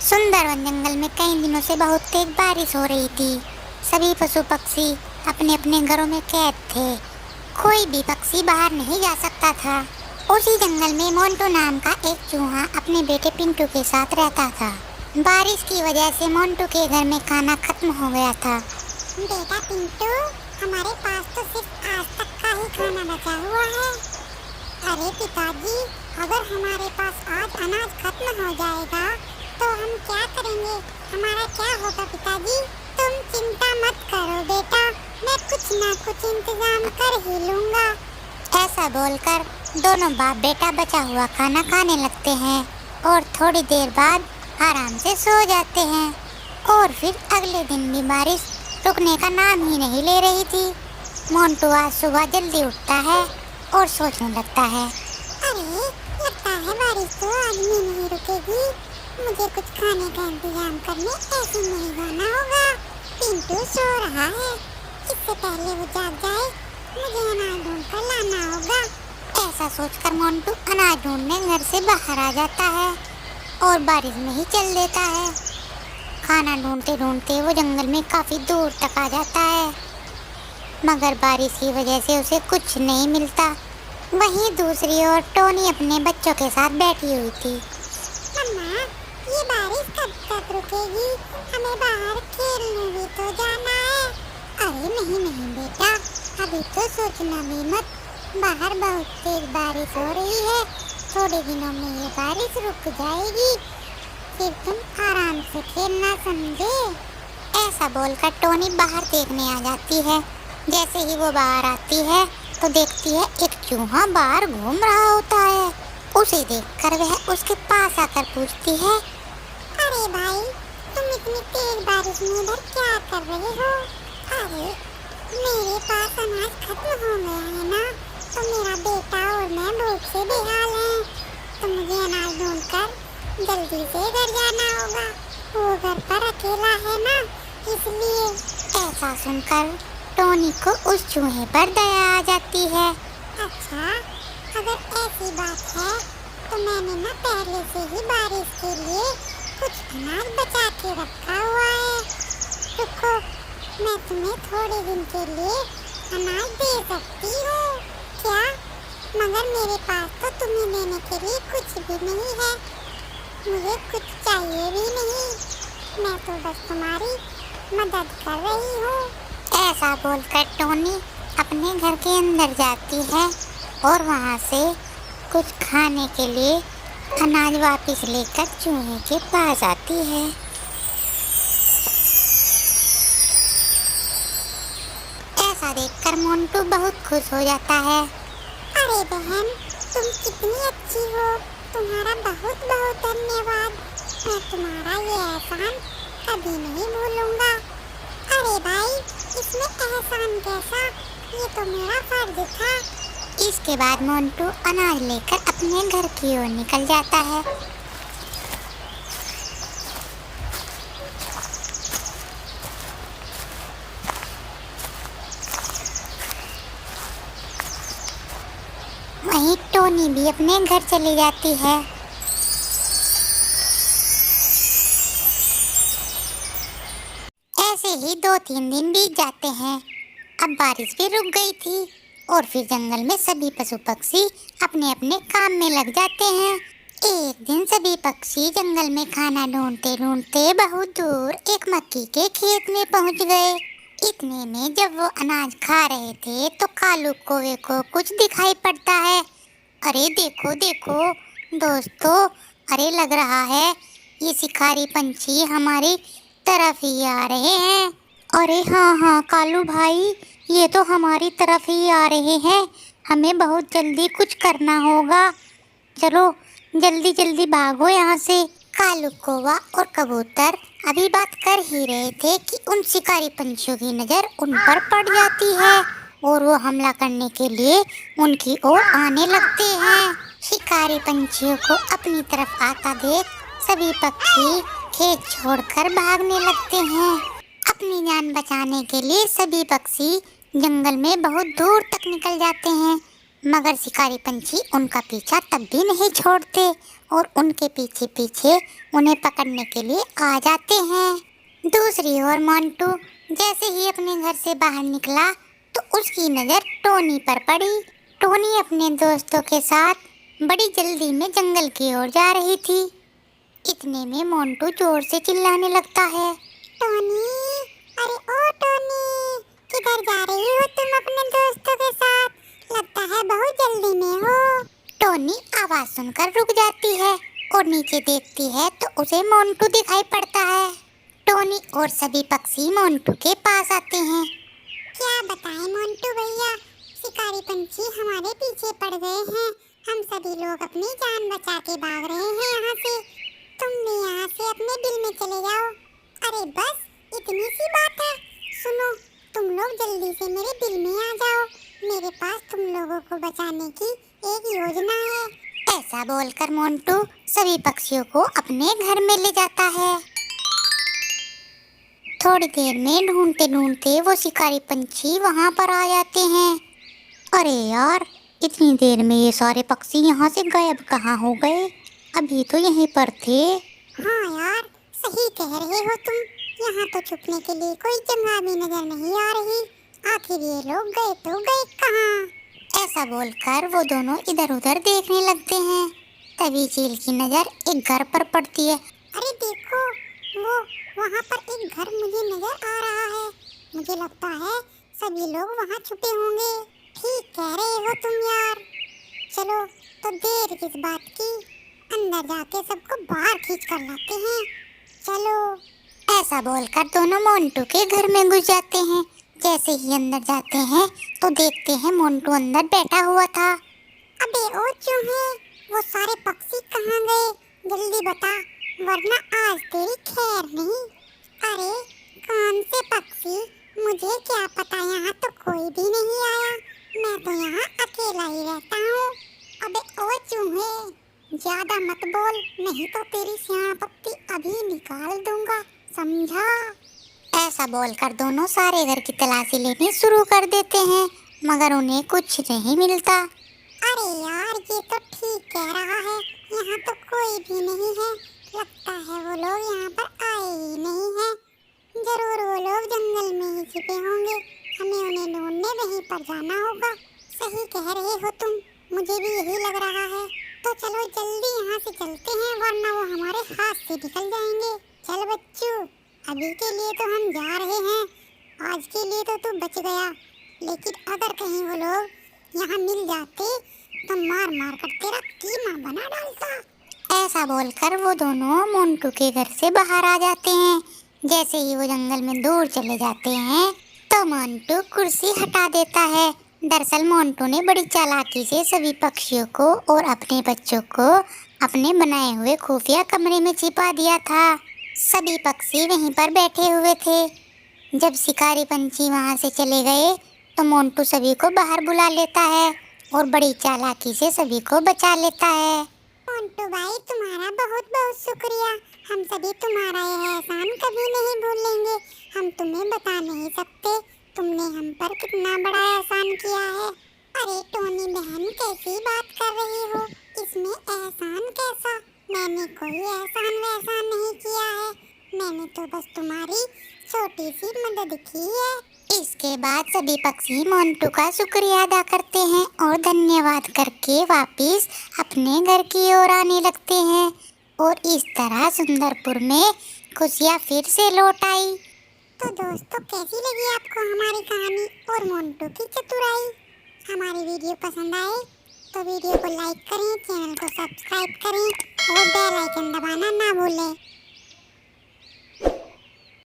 सुंदरवन जंगल में कई दिनों से बहुत तेज बारिश हो रही थी। सभी पशु पक्षी अपने अपने घरों में कैद थे। कोई भी पक्षी बाहर नहीं जा सकता था। उसी जंगल में मोंटू नाम का एक चूहा अपने बेटे पिंटू के साथ रहता था। बारिश की वजह से मोंटू के घर में खाना खत्म हो गया था। बेटा पिंटू, हमारे पास तो सिर्फ आज तक का ही खाना बचा हुआ है। अरे पिताजी, अगर हमारे पास आज अनाज खत्म हो जाएगा तो हम क्या करेंगे? हमारा क्या होगा पिताजी? तुम चिंता मत करो बेटा, मैं कुछ ना कुछ इंतजाम कर ही लूँगा। ऐसा बोलकर दोनों बाप बेटा बचा हुआ खाना खाने लगते हैं और थोड़ी देर बाद आराम से सो जाते हैं। और फिर अगले दिन भी बारिश रुकने का नाम ही नहीं ले रही थी। मोंटू आज सुबह जल्दी उठता है और सोचने लगता है, अरे लगता है बारिश तो आज भी नहीं रुकेगी। मुझे कुछ खाने का इंतजाम करने ऐसे नहीं जाना होगा। पिंटू सो रहा है, इससे पहले वो जाग जाए मुझे अनाज ढूंढ कर लाना होगा। ऐसा सोचकर मोंटू अनाज ढूंढने घर से बाहर आ जाता है और बारिश में ही चल देता है। खाना ढूंढते ढूंढते वो जंगल में काफी दूर तक आ जाता है, मगर बारिश की वजह से उसे कुछ नहीं मिलता। वहीं दूसरी ओर टोनी अपने बच्चों के साथ बैठी हुई थी। मम्मा, ये बारिश कब तक रुकेगी? हमें बाहर खेलने भी तो जाना है। अरे नहीं नहीं बेटा, अभी तो सोचना भी मत। बाहर बहुत तेज बारिश हो रही है, थोड़े दिनों में ये बारिश रुक जाएगी, फिर तुम आराम से खेलना, समझे? ऐसा बोलकर टोनी बाहर देखने आ जाती है। जैसे ही वो बाहर आती है तो देखती है एक चूहा बाहर घूम रहा होता है। उसे देखकर वह उसके पास आकर पूछती है, अरे भाई, तुम इतनी तेज बारिश में इधर क्या कर रहे हो? अरे मेरे पास अनाज खत्म हो गया है ना, तो मेरा बेटा और मैं भूख से बेहाल हैं। तो मुझे अनाज ढूंढकर जल्दी से घर जाना होगा। वो घर पर अकेला है ना, इसलिए। ऐसा सुनकर टोनी को उस चूहे पर दया आ जाती है। अच्छा, अगर ऐसी बात है तो मैंने ना पहले से ही बारिश के लिए कुछ अनाज बचा के रखा हुआ है। रुको, मैं तुम्हें थोड़े दिन के लिए अनाज दे सकती हूँ। क्या? मगर मेरे पास तो तुम्हें देने के लिए कुछ भी नहीं है। मुझे कुछ चाहिए भी नहीं, मैं तो बस तुम्हारी मदद कर रही हूँ। ऐसा बोलकर टोनी अपने घर के अंदर जाती है और वहाँ से कुछ खाने के लिए अनाज वापस लेकर चूहे के पास आती है। ऐसा देखकर मोंटू बहुत खुश हो जाता है। अरे बहन, तुम कितनी अच्छी हो, तुम्हारा बहुत बहुत धन्यवाद। मैं तुम्हारा ये एहसान कभी नहीं भूलूंगा। अरे भाई, इसमें एहसान कैसा? ये तो मेरा फर्ज था। इसके बाद मोंटू अनाज लेकर अपने घर की ओर निकल जाता है। वहीं टोनी भी अपने घर चली जाती है। ऐसे ही 2-3 दिन बीत जाते हैं। अब बारिश भी रुक गई थी और फिर जंगल में सभी पशु पक्षी अपने अपने काम में लग जाते हैं। एक दिन सभी पक्षी जंगल में खाना ढूंढते ढूंढते बहुत दूर एक मक्की के खेत में पहुंच गए। इतने में जब वो अनाज खा रहे थे तो कालू कौवे को कुछ दिखाई पड़ता है। अरे देखो देखो दोस्तों, अरे लग रहा है ये शिकारी पंछी हमारी तरफ ही आ रहे हैं। अरे हाँ हाँ कालू भाई, ये तो हमारी तरफ ही आ रहे हैं। हमें बहुत जल्दी कुछ करना होगा, चलो जल्दी जल्दी भागो यहाँ से। कालू कौवा और कबूतर अभी बात कर ही रहे थे कि उन शिकारी पंछियों की नज़र उन पर पड़ जाती है और वो हमला करने के लिए उनकी ओर आने लगते हैं। शिकारी पंछियों को अपनी तरफ आता देख सभी पक्षी खेत छोड़कर भागने लगते हैं। अपनी जान बचाने के लिए सभी पक्षी जंगल में बहुत दूर तक निकल जाते हैं। मगर शिकारी पंछी उनका पीछा तब भी नहीं छोड़ते और उनके पीछे पीछे उन्हें पकड़ने के लिए आ जाते हैं। दूसरी ओर मोंटू जैसे ही अपने घर से बाहर निकला तो उसकी नज़र टोनी पर पड़ी। टोनी अपने दोस्तों के साथ बड़ी जल्दी में जंगल की ओर जा रही थी। इतने में मोंटू जोर से चिल्लाने लगता है, टोनी, अरे ओ टोनी, किधर जा रही हो तुम अपने दोस्तों के साथ? लगता है बहुत जल्दी में हो। टोनी आवाज सुनकर रुक जाती है और नीचे देखती है तो उसे मोंटू दिखाई पड़ता है। टोनी और सभी पक्षी मोंटू के पास आते हैं। क्या बताएं मोंटू भैया, शिकारी पंछी हमारे पीछे पड़ गए हैं। हम सभी लोग अपनी जान बचा के भाग रहे हैं यहाँ से। तुम भी यहाँ से अपने बिल में चले जाओ। अरे बस इतनी सी बात है। सुनो, तुम लोग जल्दी से मेरे बिल में आ जाओ। मेरे पास तुम लोगों को बचाने की एक योजना है। ऐसा बोलकर मोंटू सभी पक्षियों को अपने घर में ले जाता है। थोड़ी देर में ढूंढते ढूंढते वो शिकारी पंछी वहां पर आ जाते हैं। अरे यार, इतनी देर में ये सारे पक्षी यहाँ से गायब कहाँ हो गए? अभी तो यहीं पर थे। हाँ यार, सही कह रहे हो तुम। यहाँ तो छुपने के लिए कोई जगह भी नजर नहीं आ रही। आखिर ये लोग गए तो गए कहाँ? ऐसा बोलकर वो दोनों इधर उधर देखने लगते हैं। तभी चील की नजर एक घर पर पड़ती है। अरे देखो, वो वहाँ पर एक घर मुझे नजर आ रहा है। मुझे लगता है सभी लोग वहाँ छुपे होंगे। ठीक कह रहे हो तुम यार। चलो, तो देर किस बात की, अंदर जाके सबको बाहर खींच कर लाते हैं। चलो। ऐसा बोलकर दोनों मोंटू के घर में घुस जाते हैं। जैसे ही अंदर जाते हैं तो देखते हैं मोंटू अंदर बैठा हुआ था। अबे ओ चूहे, वो सारे पक्षी कहाँ गए? जल्दी बता, वरना आज तेरी खैर नहीं। अरे कौन से पक्षी? मुझे क्या पता, यहाँ तो कोई भी नहीं आया। मैं तो यहाँ अकेला ही रहता हूँ। अबे ओ चूहे, ज्यादा मत बोल, नहीं तो तेरी स्याह पत्ती अभी निकाल दूंगा, समझा? ऐसा बोलकर दोनों सारे घर की तलाशी लेनी शुरू कर देते हैं, मगर उन्हें कुछ नहीं मिलता। अरे यार, ये तो ठीक कह रहा है, यहाँ तो कोई भी नहीं है। लगता है वो लोग यहाँ पर आए ही नहीं हैं। जरूर वो लोग जंगल में ही छिपे होंगे। हमें उन्हें ढूंढने वहीं पर जाना होगा। सही कह रहे हो तुम, मुझे भी यही लग रहा है। तो चलो जल्दी यहाँ से चलते हैं, वरना वो हमारे हाथ से निकल जाएंगे। चल बच्चू, अभी के लिए तो हम जा रहे हैं। आज के लिए तो तू बच गया, लेकिन अगर कहीं वो लोग यहाँ मिल जाते तो मार मार कर तेरा कीमा बना डालता। ऐसा बोलकर वो दोनों मोंटू के घर से बाहर आ जाते हैं। जैसे ही वो जंगल में दूर चले जाते हैं तो मोंटू कुर्सी हटा देता है। दरअसल मोंटू ने बड़ी चालाकी से सभी पक्षियों को और अपने बच्चों को अपने बनाए हुए खुफिया कमरे में छिपा दिया था। सभी पक्षी वहीं पर बैठे हुए थे। जब शिकारी पंछी वहां से चले गए तो मोंटू सभी को बाहर बुला लेता है और बड़ी चालाकी से सभी को बचा लेता है। मोंटू भाई, तुम्हारा बहुत बहुत शुक्रिया। हम सभी तुम्हारा यह एहसान कभी नहीं भूलेंगे। हम तुम्हें बता नहीं सकते तुमने हम पर कितना बड़ा एहसान किया है। अरे टोनी बहन, कैसी बात कर रही हो? इसमें एहसान कैसा? मैंने कोई एहसान वैसान नहीं किया है। मैंने तो बस तुम्हारी छोटी सी मदद की है। इसके बाद सभी पक्षी मोंटू का शुक्रिया अदा करते हैं और धन्यवाद करके वापस अपने घर की ओर आने लगते हैं और इस तरह सुंदरपुर में खुशियाँ फिर से लौट आई। तो दोस्तों, कैसी लगी आपको हमारी कहानी और मोंटू की चतुराई? हमारी वीडियो पसंद आए तो वीडियो को लाइक करें, चैनल को सब्सक्राइब करें और बेल आइकन दबाना ना भूलें।